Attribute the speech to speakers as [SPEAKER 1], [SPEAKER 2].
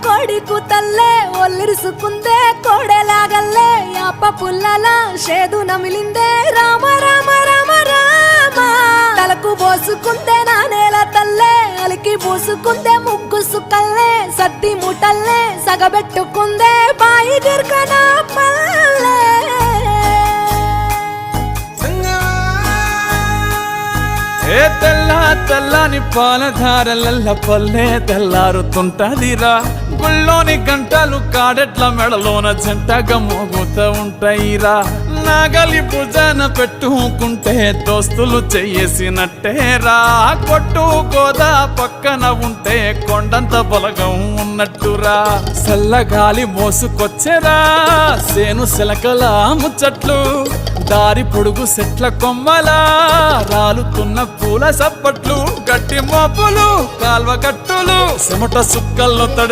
[SPEAKER 1] కోడి కూతల్లే ఒల్లిరుసుకుందే కోడెలాగల్లే యాప పుల్లల షేదు నమిలిందే రామ రామ రామ రామ తలకు పోసుకుందే నా నేల తల్లే అలికి పూసుకుందే ముగ్గు సుక్కల్లే సద్ది ముటల్లే సగబెట్టుకుందే బాయి గిర్కన పల్లె
[SPEAKER 2] ఏ తెల్ల తెల్లని పాలధారలల్ల పల్లె తెల్లారుతుంటదిరా గుళ్ళోని గంటలు కాడెట్ల మెడలోన జంటగా మోగుతూ ఉంటాయిరా నాగలి భుజాన పెట్టుకుంటే దోస్తులు చెయ్యేసినట్టేరా కొట్టు గోదా పక్కన ఉంటే కొండంత బలగం ఉన్నట్టురా చల్లగాలి మోసుకొచ్చెరా సేను శిలకల ముచ్చట్లు దారి పొడుగు సెట్ల కొమ్మలా రాలుతున్న పూల సప్పట్లు గట్టి మోపులు కాల్వ కట్టులు చెమట సుక్కల్లో తడి